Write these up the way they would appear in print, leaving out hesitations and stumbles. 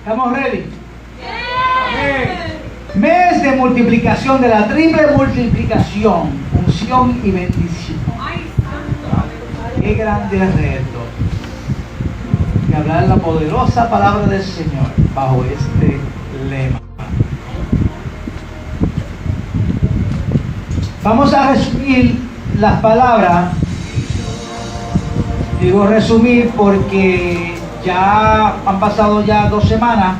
¿Estamos ready? Mes de multiplicación, de la triple multiplicación, unción y bendición. Qué grande reto de hablar la poderosa palabra del Señor bajo este lema. Vamos a resumir las palabras. Digo resumir porque ya han pasado ya 2 semanas,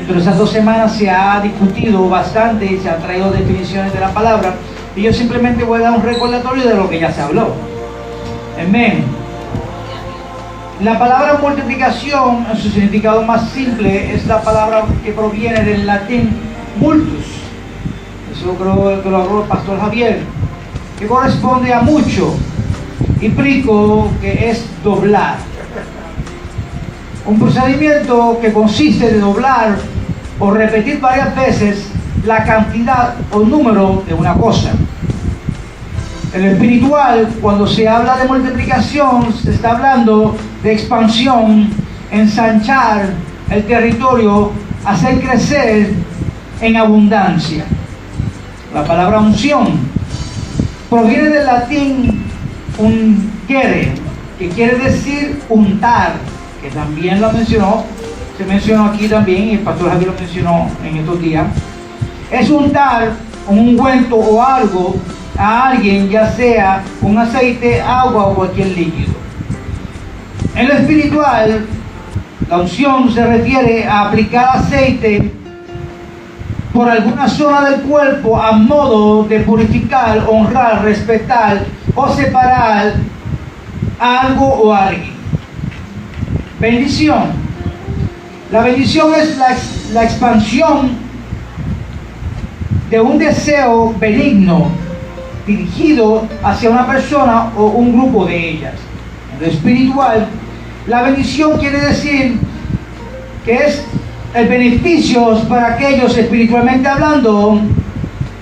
pero esas 2 semanas se ha discutido bastante y se han traído definiciones de la palabra, y yo simplemente voy a dar un recordatorio de lo que ya se habló. Amén. La palabra multiplicación, en su significado más simple, es la palabra que proviene del latín multus. Eso creo que lo habló el pastor Javier, que corresponde a mucho. Implico que es doblar. Un procedimiento que consiste de doblar o repetir varias veces la cantidad o número de una cosa. En lo espiritual, cuando se habla de multiplicación, se está hablando de expansión, ensanchar el territorio, hacer crecer en abundancia. La palabra unción proviene del latín ungere, que quiere decir untar, que también lo mencionó, se mencionó aquí también, y el pastor Javier lo mencionó en estos días. Es untar un ungüento o algo a alguien, ya sea un aceite, agua o cualquier líquido. En lo espiritual, la unción se refiere a aplicar aceite por alguna zona del cuerpo a modo de purificar, honrar, respetar o separar a algo o a alguien. Bendición. La bendición es la expansión de un deseo benigno dirigido hacia una persona o un grupo de ellas. En lo espiritual, la bendición quiere decir que es el beneficio para aquellos, espiritualmente hablando,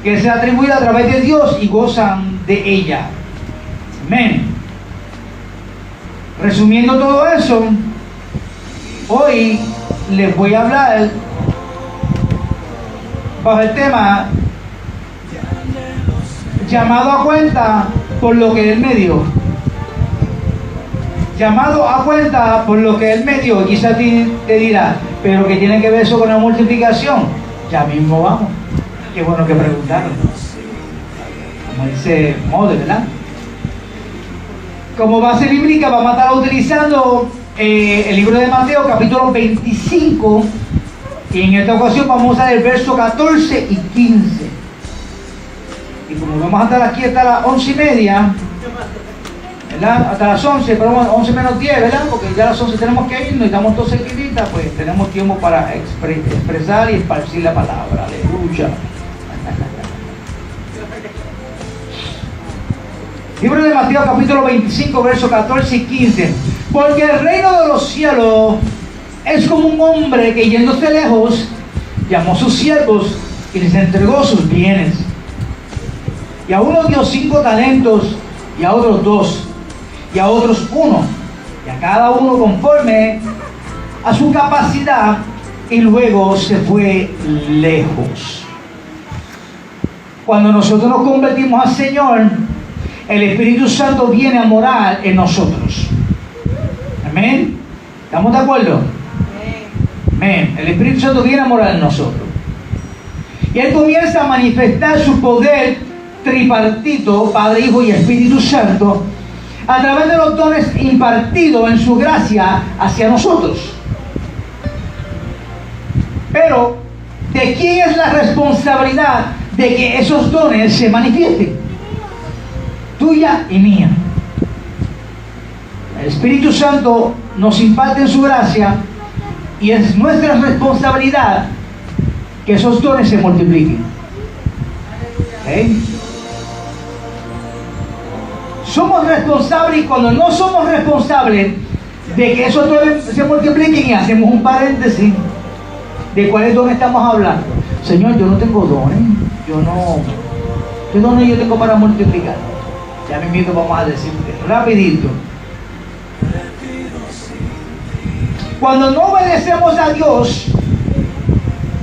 que se atribuye a través de Dios y gozan de ella. Amén. Resumiendo todo eso, hoy les voy a hablar bajo el tema llamado a cuenta por lo que Él me dio. Llamado a cuenta por lo que Él me dio. Quizás te dirá, pero ¿qué tiene que ver eso con la multiplicación? Ya mismo vamos. Qué bueno que preguntaron. Como dice Mode, ¿verdad? Como base bíblica vamos a estar utilizando el libro de Mateo, capítulo 25, y en esta ocasión vamos a usar el verso 14 y 15. Y como vamos a estar aquí hasta las 11:30, ¿verdad? Hasta las 11, pero 11 menos 10, ¿verdad? Porque ya a las 11 tenemos que irnos y estamos todos cerquitas, pues tenemos tiempo para expresar y esparcir la palabra. Aleluya. Libro de Mateo, capítulo 25, versos 14 y 15. Porque el reino de los cielos es como un hombre que, yéndose lejos, llamó a sus siervos y les entregó sus bienes. Y a uno dio 5 talentos, y a otros 2, y a otros 1, y a cada uno conforme a su capacidad, y luego se fue lejos. Cuando nosotros nos convertimos al Señor, el Espíritu Santo viene a morar en nosotros. Amén. ¿Estamos de acuerdo? Amén. El Espíritu Santo viene a morar en nosotros. Y Él comienza a manifestar su poder tripartito, Padre, Hijo y Espíritu Santo, a través de los dones impartidos en su gracia hacia nosotros. Pero, ¿de quién es la responsabilidad de que esos dones se manifiesten? Tuya y mía. El Espíritu Santo nos imparte en su gracia y es nuestra responsabilidad que esos dones se multipliquen. ¿Okay? Somos responsables, y cuando no somos responsables de que esos dones se multipliquen, y hacemos un paréntesis de cuáles dones estamos hablando. Señor, yo no tengo dones, ¿qué dones yo tengo para multiplicar? Ya mismo vamos a decirte rapidito. Cuando no obedecemos a Dios,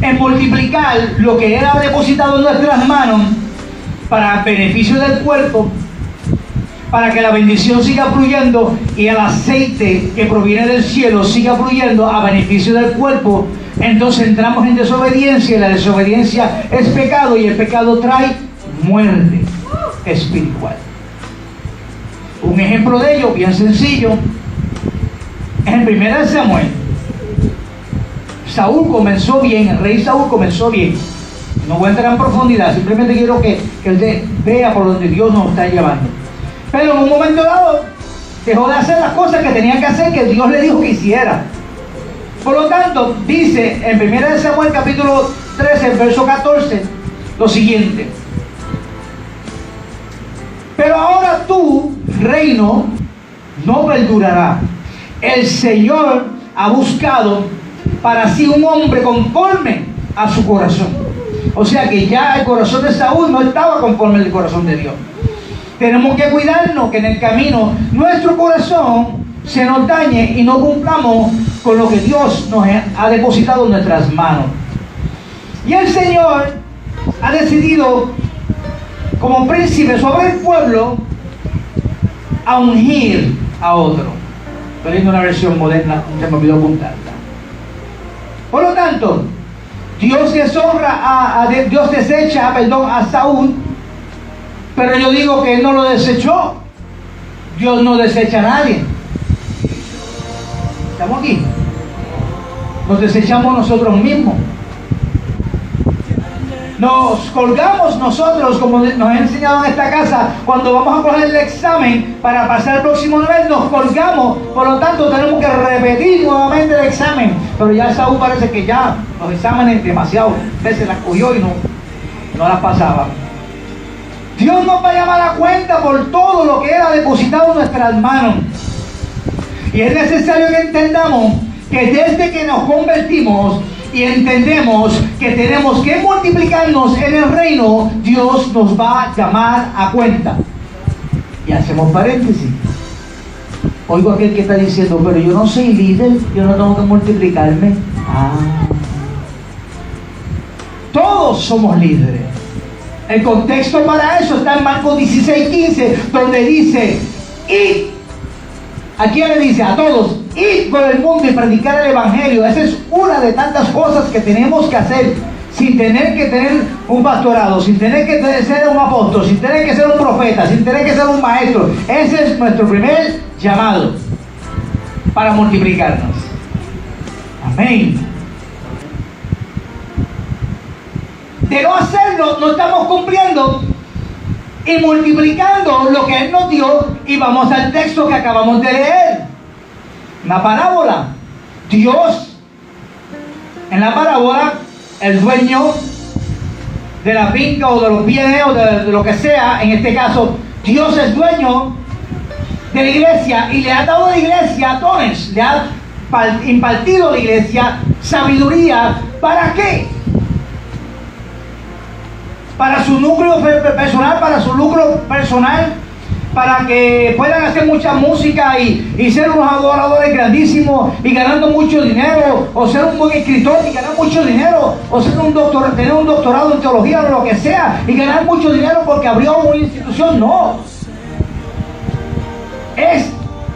en multiplicar lo que era depositado en nuestras manos para beneficio del cuerpo, para que la bendición siga fluyendo y el aceite que proviene del cielo siga fluyendo a beneficio del cuerpo, entonces entramos en desobediencia, y la desobediencia es pecado, y el pecado trae muerte espiritual. Un ejemplo de ello, bien sencillo, es en 1 Samuel. Saúl comenzó bien, el rey Saúl comenzó bien. No voy a entrar en profundidad, simplemente quiero que usted vea por donde Dios nos está llevando. Pero en un momento dado dejó de hacer las cosas que tenía que hacer, que Dios le dijo que hiciera. Por lo tanto, dice en 1 Samuel capítulo 13, verso 14, lo siguiente: pero ahora tu reino no perdurará. El Señor ha buscado para sí un hombre conforme a su corazón. O sea que ya el corazón de Saúl no estaba conforme al corazón de Dios. Tenemos que cuidarnos que en el camino nuestro corazón se nos dañe y no cumplamos con lo que Dios nos ha depositado en nuestras manos. Y el Señor ha decidido, como príncipe sobre el pueblo, a ungir a otro. Estoy leyendo una versión moderna, se me olvidó apuntarla. Por lo tanto, Dios deshonra Dios desecha a Saúl, pero yo digo que Él no lo desechó. Dios no desecha a nadie. ¿Estamos aquí? Nos desechamos nosotros mismos. Nos colgamos nosotros, como nos han enseñado en esta casa, cuando vamos a coger el examen para pasar al próximo nivel, nos colgamos, por lo tanto tenemos que repetir nuevamente el examen. Pero ya Saúl parece que ya los exámenes demasiado veces las cogió y no las pasaba. Dios nos va a llamar a cuenta por todo lo que Él ha depositado en nuestras manos. Y es necesario que entendamos que desde que nos convertimos y entendemos que tenemos que multiplicarnos en el reino, Dios nos va a llamar a cuenta. Y hacemos paréntesis. Oigo a aquel que está diciendo, pero yo no soy líder, yo no tengo que multiplicarme. Todos somos líderes. El contexto para eso está en Marcos 16:15, donde dice, id. ¿A quién le dice? A todos. Ir por el mundo y predicar el evangelio. Esa es una de tantas cosas que tenemos que hacer sin tener que tener un pastorado, sin tener que ser un apóstol, sin tener que ser un profeta, sin tener que ser un maestro. Ese es nuestro primer llamado para multiplicarnos. Amén. De no hacerlo, no estamos cumpliendo y multiplicando lo que Él nos dio. Y vamos al texto que acabamos de leer, una parábola. Dios, en la parábola, el dueño de la finca o de los bienes o de lo que sea, en este caso Dios es dueño de la iglesia y le ha dado a la iglesia dones, le ha impartido a la iglesia sabiduría. ¿Para qué? Para su núcleo personal, para su lucro personal, para que puedan hacer mucha música y ser unos adoradores grandísimos y ganando mucho dinero, o ser un buen escritor y ganar mucho dinero, o ser tener un doctorado en teología o lo que sea y ganar mucho dinero porque abrió una institución. No, es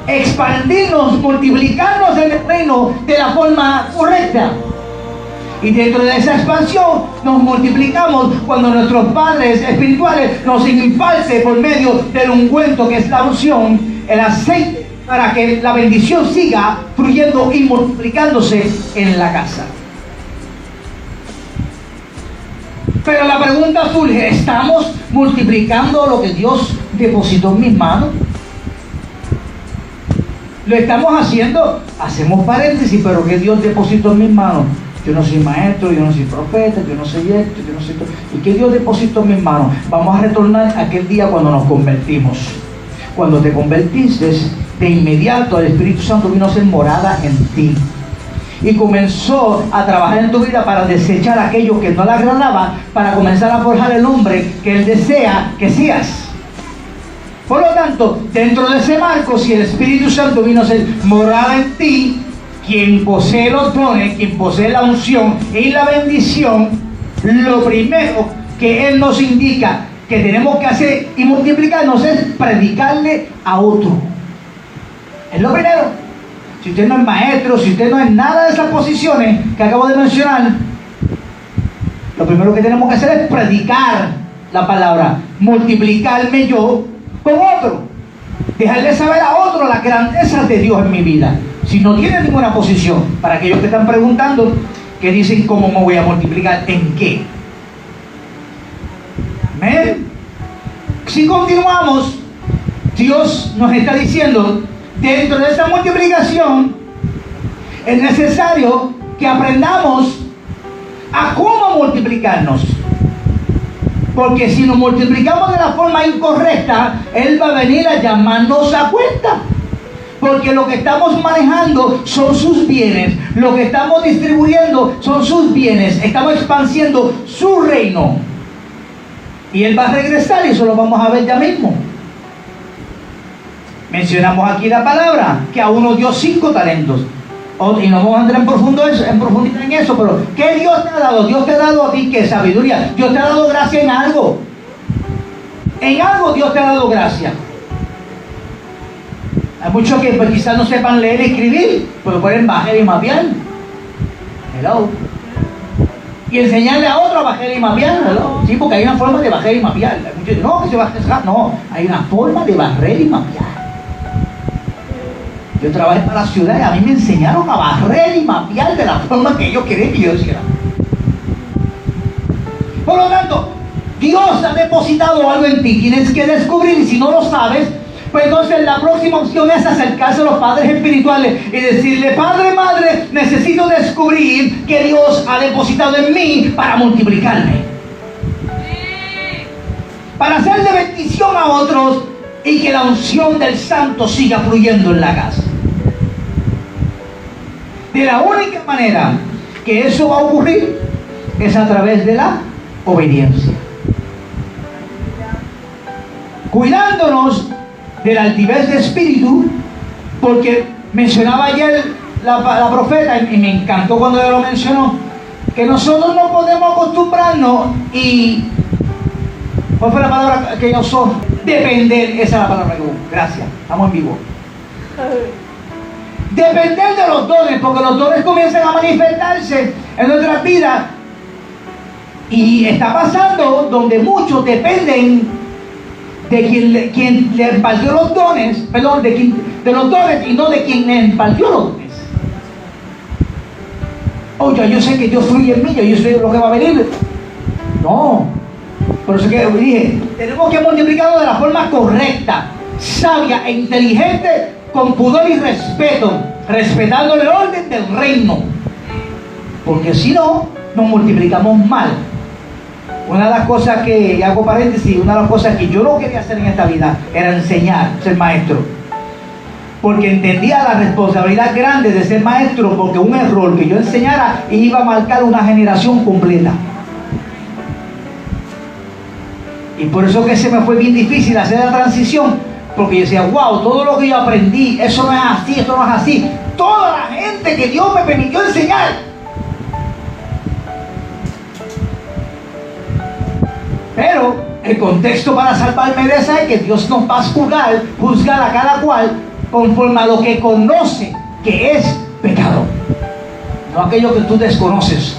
expandirnos, multiplicarnos en el reino de la forma correcta. Y dentro de esa expansión nos multiplicamos cuando nuestros padres espirituales nos imparten por medio del ungüento, que es la unción, el aceite, para que la bendición siga fluyendo y multiplicándose en la casa. Pero la pregunta surge, ¿estamos multiplicando lo que Dios depositó en mis manos? ¿Lo estamos haciendo? Hacemos paréntesis, pero ¿qué Dios depositó en mis manos? Yo no soy maestro, yo no soy profeta, yo no soy esto, yo no soy todo. ¿Y qué Dios depositó en mis manos? Vamos a retornar a aquel día cuando nos convertimos. Cuando te convertiste, de inmediato el Espíritu Santo vino a ser morada en ti. Y comenzó a trabajar en tu vida para desechar aquello que no le agradaba, para comenzar a forjar el hombre que Él desea que seas. Por lo tanto, dentro de ese marco, si el Espíritu Santo vino a ser morada en ti, quien posee los dones, quien posee la unción y la bendición, lo primero que Él nos indica que tenemos que hacer y multiplicarnos es predicarle a otro. Es lo primero. Si usted no es maestro, si usted no es nada de esas posiciones que acabo de mencionar, lo primero que tenemos que hacer es predicar la palabra, multiplicarme yo con otro, dejarle saber a otro las grandezas de Dios en mi vida. Si no tiene ninguna posición, para aquellos que están preguntando, que dicen cómo me voy a multiplicar, ¿en qué? ¿Amén? Si continuamos, Dios nos está diciendo, dentro de esta multiplicación, es necesario que aprendamos a cómo multiplicarnos. Porque si nos multiplicamos de la forma incorrecta, Él va a venir a llamarnos a cuenta. Porque lo que estamos manejando son sus bienes, lo que estamos distribuyendo son sus bienes, estamos expandiendo su reino. Y Él va a regresar y eso lo vamos a ver ya mismo. Mencionamos aquí la palabra, que a uno dio 5 talentos. Y no vamos a entrar en profundidad en eso, pero ¿qué Dios te ha dado? Dios te ha dado a ti, ¿qué? Sabiduría. Dios te ha dado gracia en algo. En algo Dios te ha dado gracia. Hay muchos que pues, quizás no sepan leer y escribir, pero pueden bajar y mapear. Hello. Y enseñarle a otro a bajar y mapear. Hello. Sí, porque hay una forma de bajar y mapear. Muchos dicen, no, que se baja. No, hay una forma de barrer y mapear. Yo trabajé para la ciudad y a mí me enseñaron a barrer y mapear de la forma que ellos querían que yo hiciera. Por lo tanto, Dios ha depositado algo en ti. Tienes que descubrir, y si no lo sabes, pues entonces la próxima opción es acercarse a los padres espirituales y decirle, Padre, Madre, necesito descubrir que Dios ha depositado en mí para multiplicarme. Para hacer de bendición a otros y que la unción del Santo siga fluyendo en la casa. De la única manera que eso va a ocurrir es a través de la obediencia. Cuidándonos de la altivez de espíritu, porque mencionaba ayer la profeta, y me encantó cuando ella lo mencionó, que nosotros no podemos acostumbrarnos y... ¿Cuál fue la palabra que yo usó? Depender, esa es la palabra que hubo. Gracias, estamos en vivo. Depender de los dones, porque los dones comienzan a manifestarse en nuestras vidas. Y está pasando donde muchos dependen de quien le impartió los dones, perdón, de los dones y no de quien le impartió los dones. Oye, yo sé que Dios fluye en mí, yo sé lo que va a venir. No. Por eso que dije, tenemos que multiplicarlo de la forma correcta, sabia e inteligente, con pudor y respeto, respetando el orden del reino. Porque si no, nos multiplicamos mal. Una de las cosas que, y hago paréntesis, una de las cosas que yo no quería hacer en esta vida era enseñar, ser maestro. Porque entendía la responsabilidad grande de ser maestro, porque un error que yo enseñara iba a marcar una generación completa. Y por eso que se me fue bien difícil hacer la transición, porque yo decía, wow, todo lo que yo aprendí, eso no es así, esto no es así. Toda la gente que Dios me permitió enseñar. Pero el contexto para salvarme de esa es que Dios nos va a juzgar a cada cual conforme a lo que conoce que es pecado, no aquello que tú desconoces.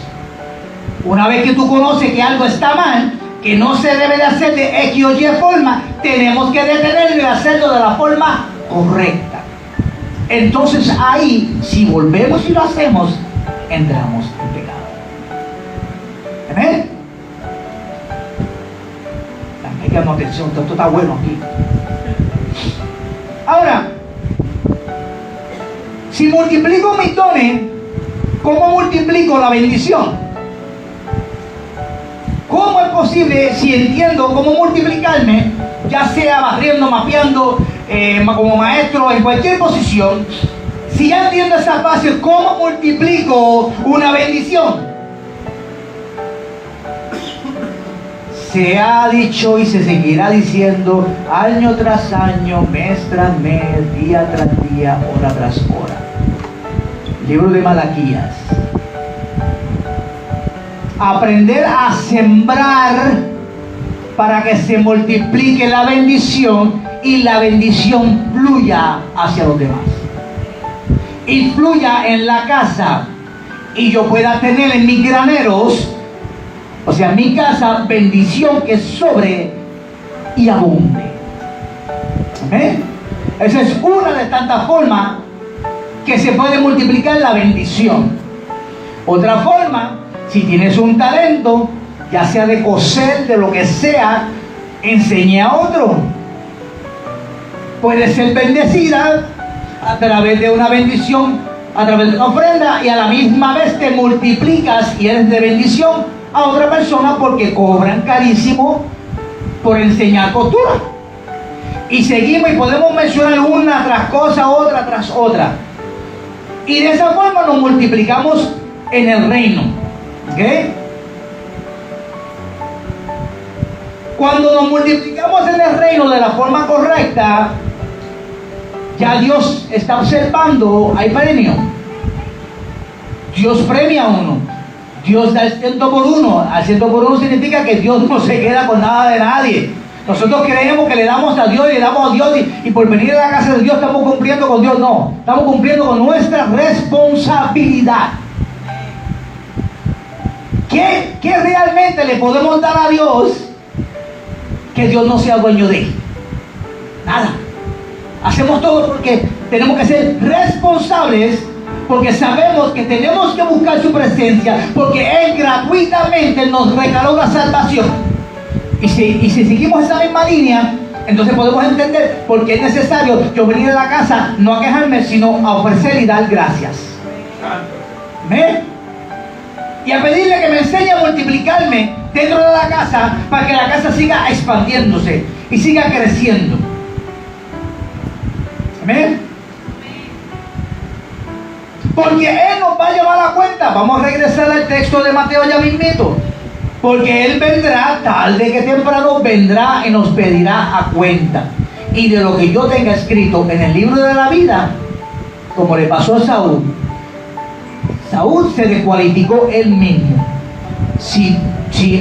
Una vez que tú conoces que algo está mal, que no se debe de hacer de X o Y forma, tenemos que detenerlo y hacerlo de la forma correcta. Entonces ahí, si volvemos y lo hacemos, entramos en pecado. ¿Amén? Prestando atención, esto está bueno aquí. Ahora, si multiplico mis dones, ¿cómo multiplico la bendición? ¿Cómo es posible, si entiendo cómo multiplicarme, ya sea barriendo, mapeando, como maestro, en cualquier posición, si ya entiendo esa base, ¿cómo multiplico una bendición? Se ha dicho y se seguirá diciendo año tras año, mes tras mes, día tras día, hora tras hora. Libro de Malaquías. Aprender a sembrar para que se multiplique la bendición y la bendición fluya hacia los demás. Y fluya en la casa y yo pueda tener en mis graneros, o sea, en mi casa, bendición que sobre y abunde. ¿Eh? Esa es una de tantas formas que se puede multiplicar la bendición. Otra forma, si tienes un talento, ya sea de coser, de lo que sea, enseñe a otro. Puede ser bendecida a través de una bendición, a través de una ofrenda, y a la misma vez te multiplicas y eres de bendición a otra persona porque cobran carísimo por enseñar costura. Y seguimos y podemos mencionar una tras cosa, otra tras otra. Y de esa forma nos multiplicamos en el reino. ¿Ok? Cuando nos multiplicamos en el reino de la forma correcta, ya Dios está observando, hay premio. Dios premia a uno. Dios da el 100 por 1. Al 100 por 1 significa que Dios no se queda con nada de nadie. Nosotros creemos que le damos a Dios y le damos a Dios y por venir a la casa de Dios estamos cumpliendo con Dios. No, estamos cumpliendo con nuestra responsabilidad. ¿Qué realmente le podemos dar a Dios que Dios no sea dueño de? Nada. Hacemos todo porque tenemos que ser responsables, porque sabemos que tenemos que buscar su presencia, porque Él gratuitamente nos regaló la salvación. Y si seguimos esa misma línea, entonces podemos entender por qué es necesario yo venir a la casa, no a quejarme, sino a ofrecer y dar gracias. ¿Ven? Y a pedirle que me enseñe a multiplicarme dentro de la casa para que la casa siga expandiéndose y siga creciendo. ¿Ven? Porque Él nos va a llevar a cuenta. Vamos a regresar al texto de Mateo ya mismito. Porque Él vendrá, tarde que temprano, vendrá y nos pedirá a cuenta. Y de lo que yo tenga escrito en el libro de la vida, como le pasó a Saúl, Saúl se descualificó él mismo. Si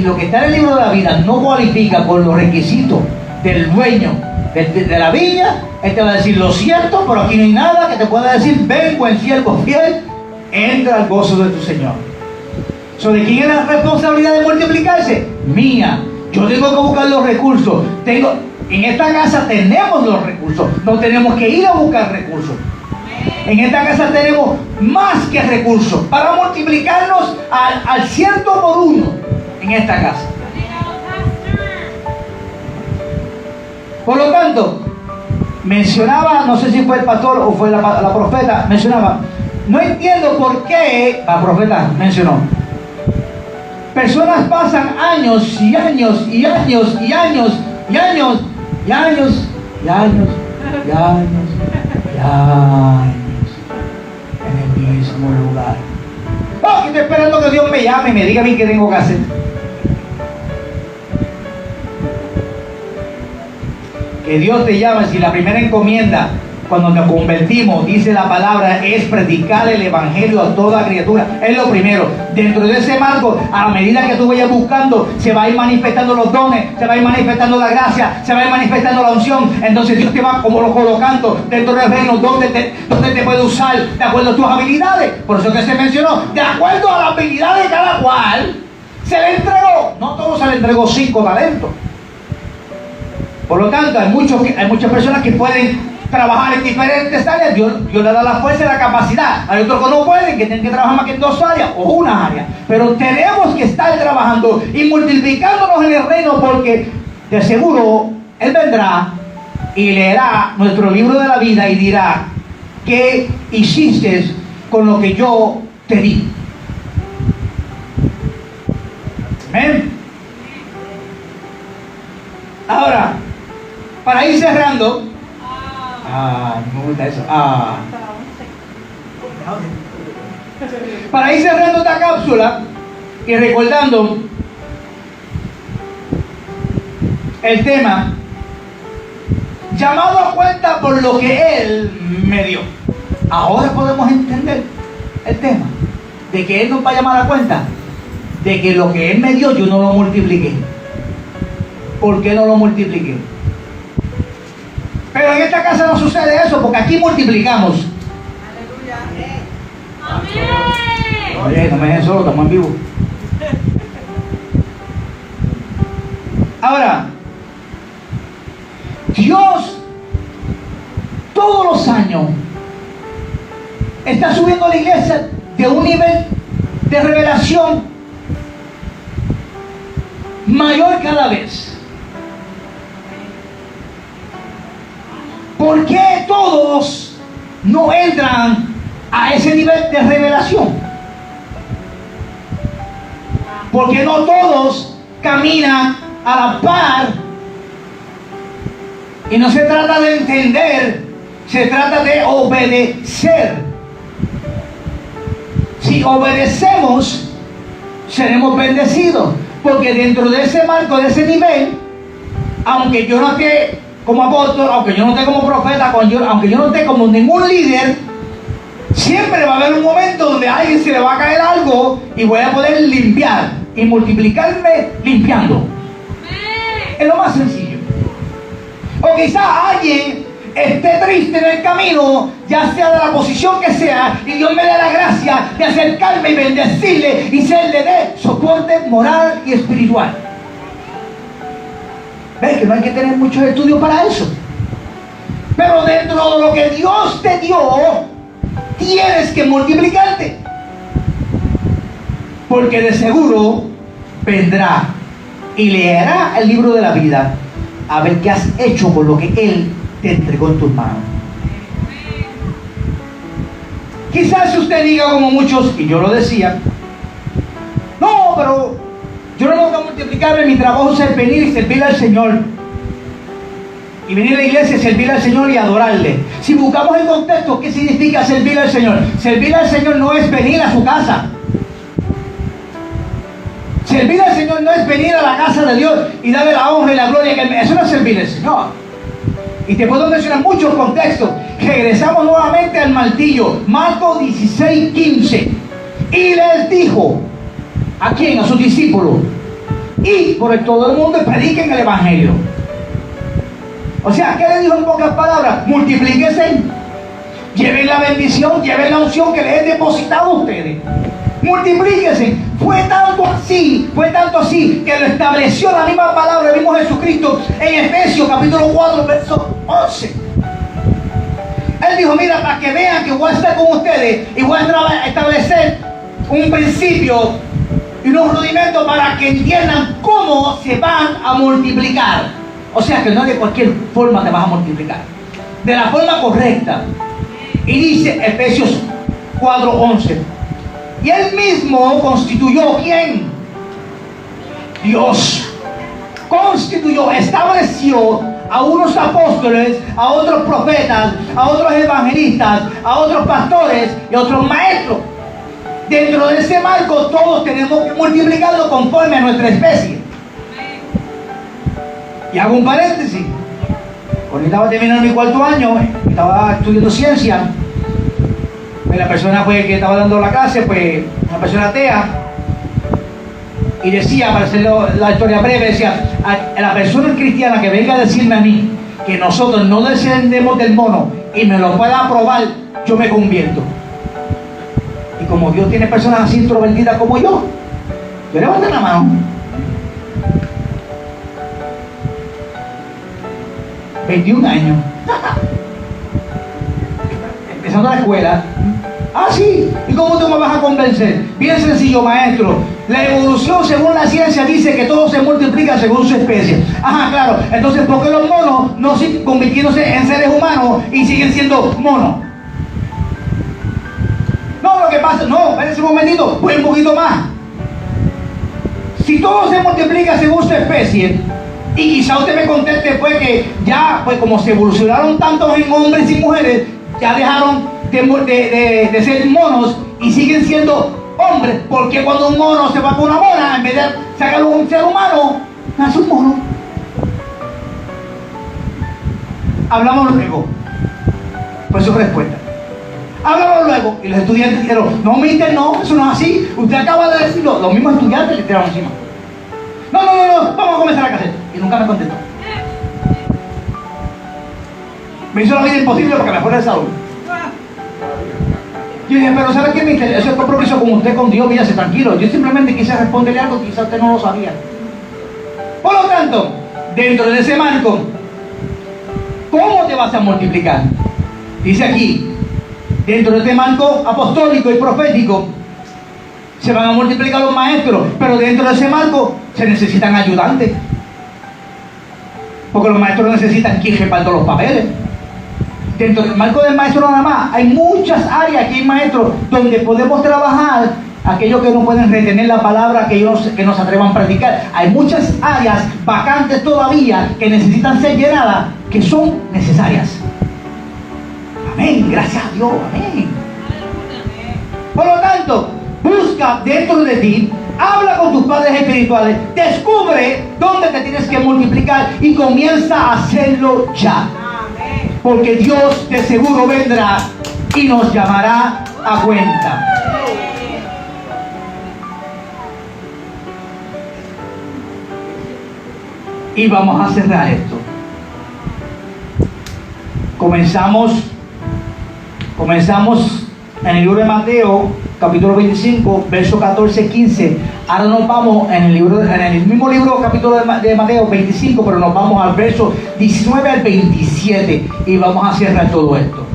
lo que está en el libro de la vida no cualifica con los requisitos del dueño de la viña, él te va a decir: lo siento, pero aquí no hay nada que te pueda decir. Ven, buen siervo fiel, entra al gozo de tu Señor. ¿De quién es la responsabilidad de multiplicarse? Mía. Yo tengo que buscar los recursos. En esta casa tenemos los recursos. No tenemos que ir a buscar recursos. En esta casa tenemos más que recursos para multiplicarnos al 100 por 1 en esta casa. Por lo tanto, mencionaba, no sé si fue el pastor o fue la profeta, mencionaba, no entiendo por qué, la profeta mencionó, personas pasan años y años y años y años y años y años y años y años y años en el mismo lugar. Oh, que estoy esperando que Dios me llame y me diga a mí qué tengo que hacer. Que Dios te llame. Si la primera encomienda cuando nos convertimos, dice la palabra, es predicar el evangelio a toda criatura. Es lo primero. Dentro de ese marco, a medida que tú vayas buscando, se va a ir manifestando los dones, se va a ir manifestando la gracia, se va a ir manifestando la unción. Entonces Dios te va como colocando dentro del reino donde te puede usar de acuerdo a tus habilidades. Por eso que se mencionó, de acuerdo a las habilidades de cada cual, se le entregó. No todos se le entregó 5 talentos. Por lo tanto, hay muchas personas que pueden trabajar en diferentes áreas. Dios le da la fuerza y la capacidad. Hay otros que no pueden, que tienen que trabajar más que en 2 áreas o una área. Pero tenemos que estar trabajando y multiplicándonos en el reino, porque de seguro Él vendrá y leerá nuestro libro de la vida y dirá: ¿qué hiciste con lo que yo te di? ¿Amén? Ahora, para ir cerrando, me gusta eso. Para ir cerrando esta cápsula y recordando el tema, llamado a cuenta por lo que Él me dio. Ahora podemos entender el tema? De que Él nos va a llamar a cuenta de que lo que Él me dio yo no lo multipliqué. ¿Por qué no lo multipliqué? Pero en esta casa no sucede eso, porque aquí multiplicamos. Aleluya. Oye, no me dejen solo, estamos en vivo. Ahora, Dios todos los años está subiendo a la iglesia de un nivel de revelación mayor cada vez. ¿Por qué todos no entran a ese nivel de revelación? Porque no todos caminan a la par. Y no se trata de entender, se trata de obedecer. Si obedecemos, seremos bendecidos. Porque dentro de ese marco, de ese nivel, aunque yo no esté como apóstol, aunque yo no esté como profeta, aunque yo no esté como ningún líder, siempre va a haber un momento donde a alguien se le va a caer algo y voy a poder limpiar y multiplicarme limpiando. Es lo más sencillo. O quizá alguien esté triste en el camino, ya sea de la posición que sea, y Dios me dé la gracia de acercarme y bendecirle y serle de soporte moral y espiritual. ¿Ves que no hay que tener muchos estudios para eso? Pero dentro de lo que Dios te dio, tienes que multiplicarte. Porque de seguro vendrá y leerá el libro de la vida a ver qué has hecho con lo que Él te entregó en tus manos. Quizás usted diga como muchos, y yo lo decía, no, pero yo no tengo que multiplicarme, mi trabajo es venir y servirle al Señor. Y venir a la iglesia y servirle al Señor y adorarle. Si buscamos el contexto, ¿qué significa servirle al Señor? Servirle al Señor no es venir a su casa. Servir al Señor no es venir a la casa de Dios y darle la honra y la gloria. Eso no es servir al Señor. Y te puedo mencionar muchos contextos. Regresamos nuevamente al martillo. Marcos 16:15. Y les dijo, ¿a quién? A sus discípulos. Y por todo el mundo prediquen el evangelio. O sea, ¿qué le dijo en pocas palabras? Multiplíquense. Lleven la bendición, lleven la unción que les he depositado a ustedes. Multiplíquense. Fue tanto así que lo estableció la misma palabra del mismo Jesucristo en Efesios capítulo 4 verso 11. Él dijo, mira, para que vean que voy a estar con ustedes y voy a establecer un principio y unos rudimentos para que entiendan cómo se van a multiplicar. O sea que no de cualquier forma te vas a multiplicar, de la forma correcta. Y dice Efesios 4:11. Y Él mismo constituyó, ¿quién? Dios. Constituyó, estableció a unos apóstoles, a otros profetas, a otros evangelistas, a otros pastores y a otros maestros. Dentro de ese marco todos tenemos que multiplicarlo conforme a nuestra especie. Y hago un paréntesis. Cuando estaba terminando mi cuarto año, estaba estudiando ciencia. La persona pues, que estaba dando la clase, pues una persona atea, y decía, para hacer la historia breve, decía, a la persona cristiana que venga a decirme a mí que nosotros no descendemos del mono y me lo pueda probar, yo me convierto. Y como Dios tiene personas así introvertidas como yo levanten la mano. 21 años. Empezando la escuela. Ah, sí. ¿Y cómo tú me vas a convencer? Bien sencillo, maestro. La evolución según la ciencia dice que todo se multiplica según su especie. Ajá, claro. Entonces, ¿por qué los monos no siguen convirtiéndose en seres humanos y siguen siendo monos? No, lo que pasa... No, espérense un momentito. Voy un poquito más. Si todo se multiplica según su especie, y quizá usted me conteste pues que ya, pues como se evolucionaron tantos en hombres y mujeres, ya dejaron de ser monos y siguen siendo hombres, porque cuando un mono se va con una mona, en vez de sacarlo un ser humano, nace un mono. Hablamos luego. Pues su respuesta. háblalo luego. Y los estudiantes dijeron, no, mister, no, eso no es así. Usted acaba de decirlo. Los mismos estudiantes le tiraron encima. No, vamos a comenzar a cassette. Y nunca me contestó. Me hizo la vida imposible porque me fue de salud. Yo dije, pero ¿sabe qué, mister? Eso es compromiso con usted, con Dios, mírase tranquilo. Yo simplemente quise responderle algo que quizás usted no lo sabía. Por lo tanto, dentro de ese marco, ¿cómo te vas a multiplicar? Dice aquí, dentro de este marco apostólico y profético, se van a multiplicar los maestros, pero dentro de ese marco se necesitan ayudantes. Porque los maestros necesitan quien reparta los papeles. Dentro del marco del maestro nada más, hay muchas áreas que hay maestros donde podemos trabajar. Aquellos que no pueden retener la palabra, que no se atrevan a predicar. Hay muchas áreas vacantes todavía que necesitan ser llenadas, que son necesarias. Amén, gracias a Dios, amén. Por lo tanto, busca dentro de ti, habla con tus padres espirituales, descubre dónde te tienes que multiplicar y comienza a hacerlo ya. Porque Dios de seguro vendrá y nos llamará a cuenta. Y vamos a cerrar esto. Comenzamos en el libro de Mateo, capítulo 25, verso 14-15. Ahora nos vamos en el mismo libro, capítulo de Mateo 25, pero nos vamos al verso 19 al 27 y vamos a cerrar todo esto.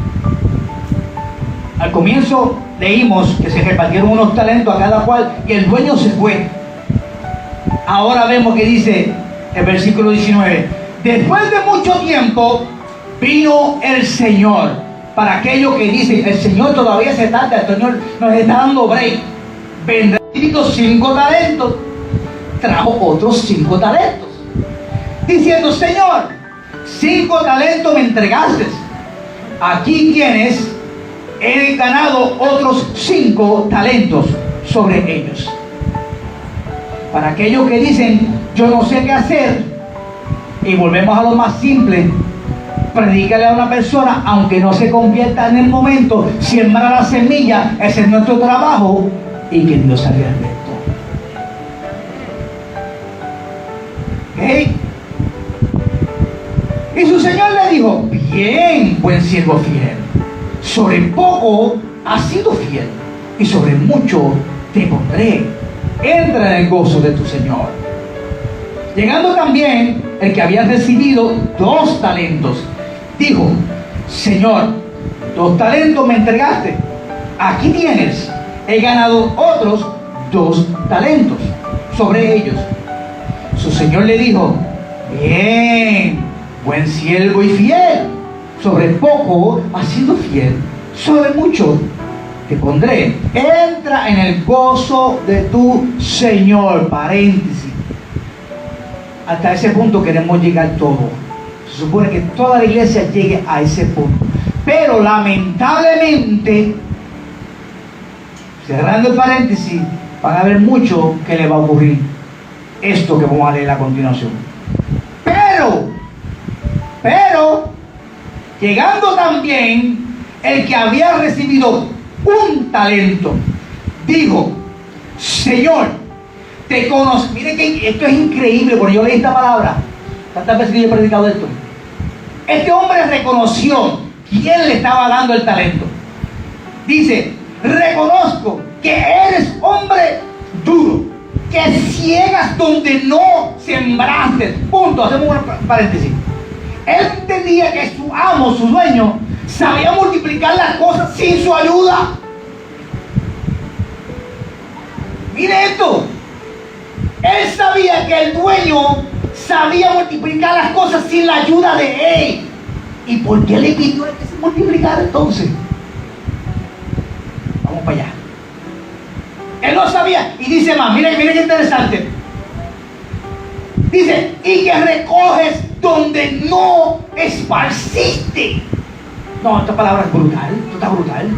Al comienzo leímos que se repartieron unos talentos a cada cual y el dueño se fue. Ahora vemos que dice el versículo 19: después de mucho tiempo vino el Señor. Para aquellos que dicen, el Señor todavía se tarda, el Señor nos está dando break. Vendrá 5 talentos, trajo otros 5 talentos, diciendo, Señor, 5 talentos me entregaste, aquí tienes, he ganado otros 5 talentos sobre ellos. Para aquellos que dicen, yo no sé qué hacer, y volvemos a lo más simple, predícale a una persona, aunque no se convierta en el momento, siembra la semilla, ese es nuestro trabajo, y que Dios haga el resto. ¿Okay? Y su Señor le dijo, bien, buen siervo fiel, sobre poco has sido fiel, y sobre mucho te pondré, entra en el gozo de tu Señor. Llegando también el que había recibido 2 talentos, dijo, Señor, 2 talentos me entregaste, aquí tienes, he ganado otros 2 talentos sobre ellos. Su Señor le dijo, bien, buen siervo y fiel, sobre poco has sido fiel, sobre mucho te pondré, entra en el gozo de tu Señor. Paréntesis, hasta ese punto queremos llegar todos. Se supone que toda la iglesia llegue a ese punto, pero lamentablemente, cerrando el paréntesis, van a haber mucho que le va a ocurrir esto que vamos a leer a continuación. Pero llegando también el que había recibido 1 talento, dijo, Señor, te conozco. Miren que esto es increíble, porque yo leí esta palabra tantas veces que yo he predicado esto. Este hombre reconoció quién le estaba dando el talento. Dice, reconozco que eres hombre duro, que ciegas donde no sembraste. Punto. Hacemos un paréntesis. Él entendía que su amo, su dueño, sabía multiplicar las cosas sin su ayuda. Mire esto. Él sabía que el dueño sabía multiplicar las cosas sin la ayuda de él. ¿Y por qué le pidió a que se multiplicara entonces? Vamos para allá. Él no sabía. Y dice más, miren qué interesante. Dice, y que recoges donde no esparciste. No, esta palabra es brutal. Esto está brutal.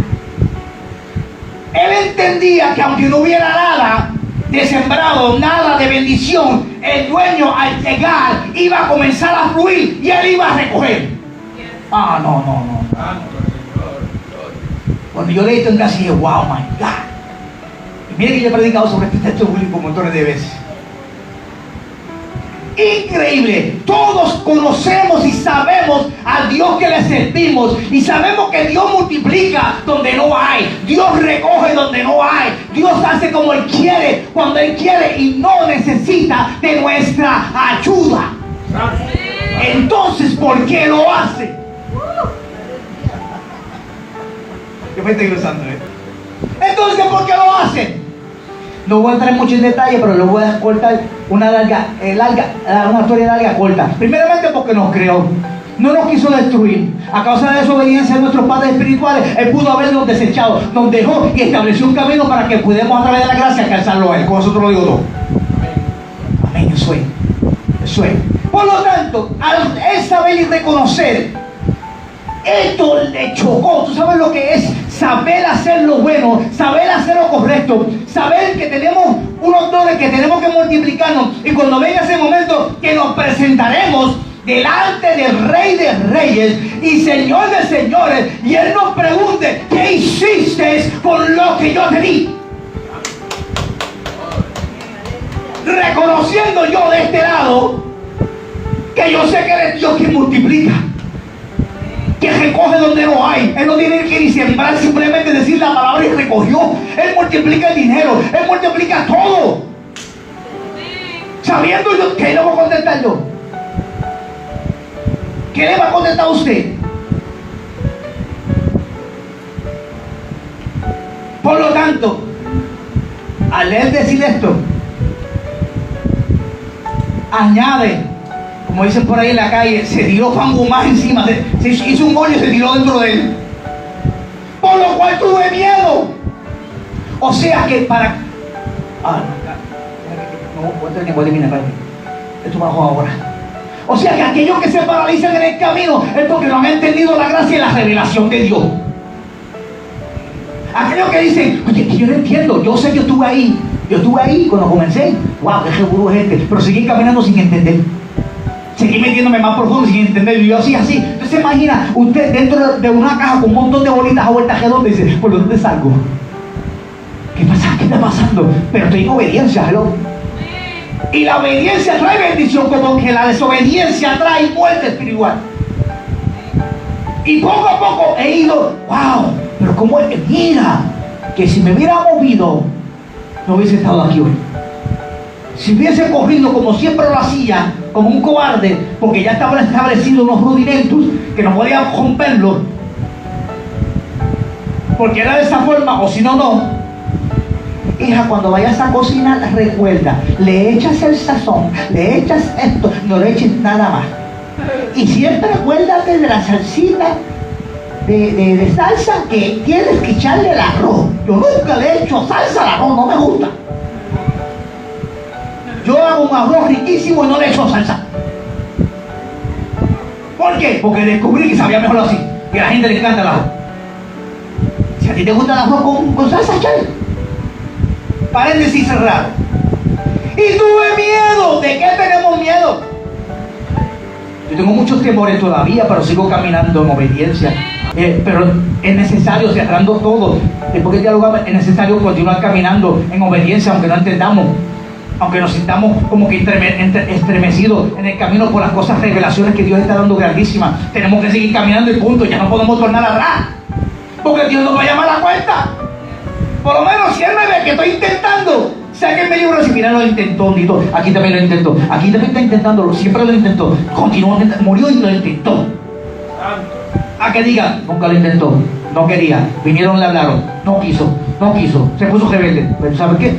Él entendía que aunque no hubiera nada de sembrado, nada de bendición, el dueño al llegar iba a comenzar a fluir y él iba a recoger. No. Cuando yo leí esto en casa dije, wow, my God. Y mire que yo he predicado sobre este texto bíblico montones de veces. Increíble. Todos conocemos y sabemos al Dios que le servimos, y sabemos que Dios multiplica donde no hay, Dios recoge donde no hay, Dios hace como Él quiere, cuando Él quiere, y no necesita de nuestra ayuda. Entonces, ¿por qué lo hace? Yo me estoy gozando, Entonces, ¿por qué lo hace? No voy a entrar mucho en detalle, pero le voy a cortar una historia larga corta. Primeramente porque nos creó, no nos quiso destruir. A causa de la desobediencia de nuestros padres espirituales, Él pudo habernos desechado, nos dejó y estableció un camino para que podamos a través de la gracia alcanzarlo a Él. Con nosotros lo digo todo. Amén, eso es. Por lo tanto, al Él saber y reconocer, esto le chocó. ¿Tú sabes lo que es saber hacer lo bueno, saber hacer lo correcto, saber que tenemos unos dones que tenemos que multiplicarnos, y cuando venga ese momento que nos presentaremos delante del Rey de Reyes y Señor de Señores, y Él nos pregunte, ¿qué hiciste con lo que yo te di? Reconociendo yo de este lado que yo sé que eres Dios quien multiplica, que recoge donde no hay. Él no tiene que ni sembrar, simplemente decir la palabra y recogió. Él multiplica el dinero, Él multiplica todo. Sabiendo yo que le voy a contestar yo. ¿Qué le va a contestar a usted? Por lo tanto, al Él decir esto, añade, como dicen por ahí en la calle, se tiró fango más encima, se hizo un hoyo y se tiró dentro de él. Por lo cual tuve miedo. O sea que para... voy a terminar, esto bajo ahora. O sea que aquellos que se paralizan en el camino es porque no han entendido la gracia y la revelación de Dios. Aquellos que dicen, oye, que yo no entiendo, yo sé que yo estuve ahí cuando comencé. Wow, qué seguro es este. Pero seguí caminando sin entender. Seguí metiéndome más profundo sin entender. Y yo así. Entonces se imagina usted dentro de una caja con un montón de bolitas a vueltas redondas y dice, ¿por dónde salgo? ¿Qué pasa? ¿Qué está pasando? Pero estoy en obediencia, hello. Y la obediencia trae bendición, como que la desobediencia trae muerte espiritual. Y poco a poco he ido, wow, pero como mira, que si me hubiera movido, no hubiese estado aquí hoy. Si hubiese corrido como siempre lo hacía, como un cobarde, porque ya estaban establecidos unos rudimentos que no podían romperlos, porque era de esa forma, o si no, no. Hija, cuando vayas a cocinar, recuerda, le echas el sazón, le echas esto, no le eches nada más. Y siempre acuérdate de la salsita de salsa, que tienes que echarle el arroz. Yo nunca le he hecho salsa al arroz, no me gusta. Yo hago un arroz riquísimo y no le echo salsa. ¿Por qué? Porque descubrí que sabía mejor así, que a la gente le encanta el arroz. Si a ti te gusta el arroz con salsa, chale. Paréntesis cerrado. Y tuve miedo. ¿De qué tenemos miedo? Yo tengo muchos temores todavía, pero sigo caminando en obediencia. Pero es necesario, cerrando todo, después que dialogamos, es necesario continuar caminando en obediencia, aunque no entendamos, aunque nos sintamos como que estremecidos en el camino por las cosas, revelaciones que Dios está dando grandísimas. Tenemos que seguir caminando y punto. Ya no podemos tornar atrás, porque Dios nos va a llamar a la cuenta. Por lo menos si Él me ve que estoy intentando, sáquenme el libro así, mira, lo intentó, Dito. Aquí también lo intentó, aquí también está intentándolo, siempre lo intentó, continuó, murió y lo intentó. A que digan, nunca lo intentó, no quería, vinieron, le hablaron, no quiso, se puso rebelde. Pero ¿sabes qué?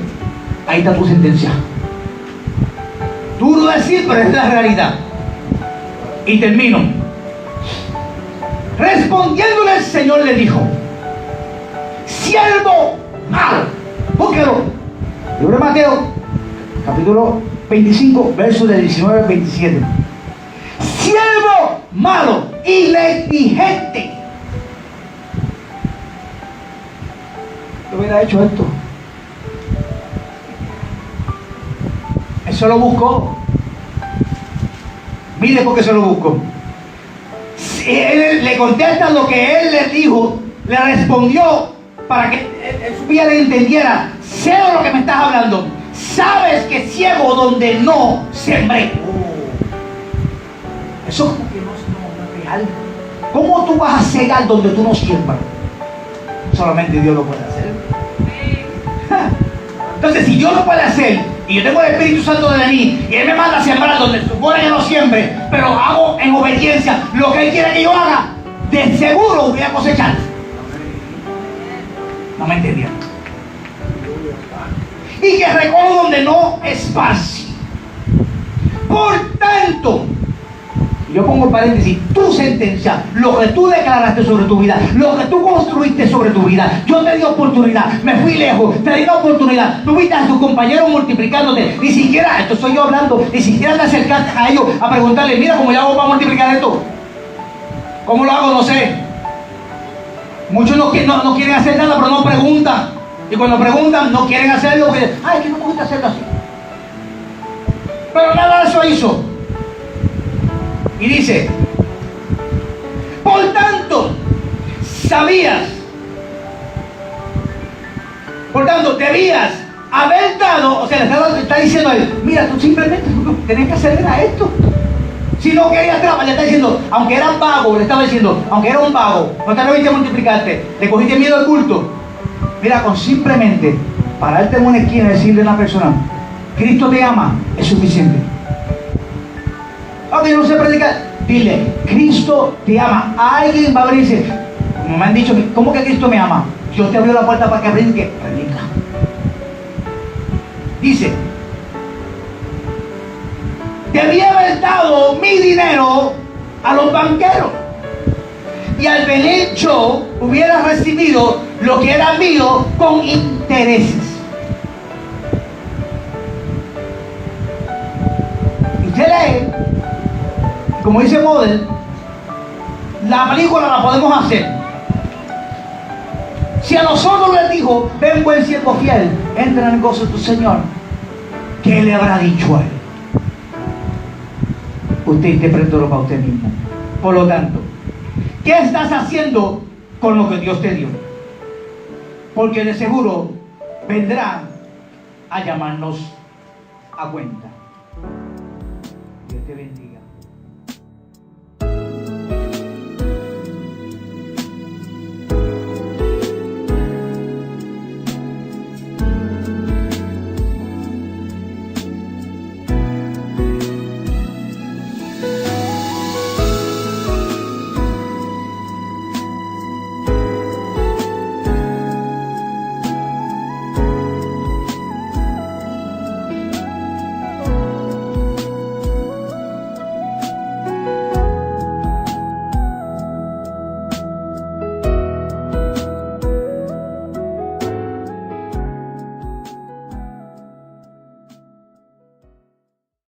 Ahí está tu sentencia. Duro decir, pero es la realidad. Y termino. Respondiéndole el Señor le dijo, siervo malo. Búsquelo. Libro de Mateo, capítulo 25, versos del 19 al 27. Siervo malo y negligente. Yo hubiera hecho esto. Eso lo buscó. Mire por qué se lo buscó. Él le contesta lo que él le dijo le respondió para que su vida le entendiera: sé de lo que me estás hablando. Sabes que ciego donde no sembré. Eso como que no es real. ¿Cómo tú vas a cegar donde tú no siembras? Solamente Dios lo puede hacer. Entonces, si Dios lo puede hacer, y yo tengo el Espíritu Santo de mí, y Él me manda a sembrar donde supone que no siembre, pero hago en obediencia lo que Él quiere que yo haga, de seguro voy a cosechar. No me entendieron. Y que recojo donde no esparcí. Por tanto, yo pongo paréntesis, tu sentencia, lo que tú declaraste sobre tu vida, lo que tú construiste sobre tu vida, yo te di oportunidad, me fui lejos, te di la oportunidad, tú viste a tus compañeros multiplicándote, ni siquiera, esto estoy yo hablando, ni siquiera te acercaste a ellos a preguntarle: mira cómo yo hago para multiplicar esto, ¿cómo lo hago? No sé. Muchos no quieren hacer nada, pero no preguntan, y cuando preguntan no quieren hacerlo porque, ay, que no me gusta hacerlo así. Pero nada de eso hizo. Y dice: por tanto, debías haber dado, o sea, le está diciendo a él: mira, tú simplemente tenés que hacer esto. Si no querías trabajar, le está diciendo, aunque eran vagos, le estaba diciendo, aunque era un vago, no te atreviste a multiplicarte, le cogiste miedo al culto. Mira, con simplemente pararte en una esquina y decirle a una persona: Cristo te ama, es suficiente. Aunque no sé predicar, dile: Cristo te ama. Alguien va a venir y dice: como me han dicho, ¿cómo que Cristo me ama? Dios te abrió la puerta para que predique. Predica. Dice: debía haber dado mi dinero a los banqueros, y al venir yo hubiera recibido lo que era mío con intereses. Y usted lee, como dice Model, la película la podemos hacer. Si a nosotros les dijo: ven, buen siervo fiel, entra en el gozo de tu Señor, ¿qué le habrá dicho a él? Usted interpretó para usted mismo. Por lo tanto, ¿qué estás haciendo con lo que Dios te dio? Porque de seguro vendrá a llamarnos a cuenta. Dios te bendiga.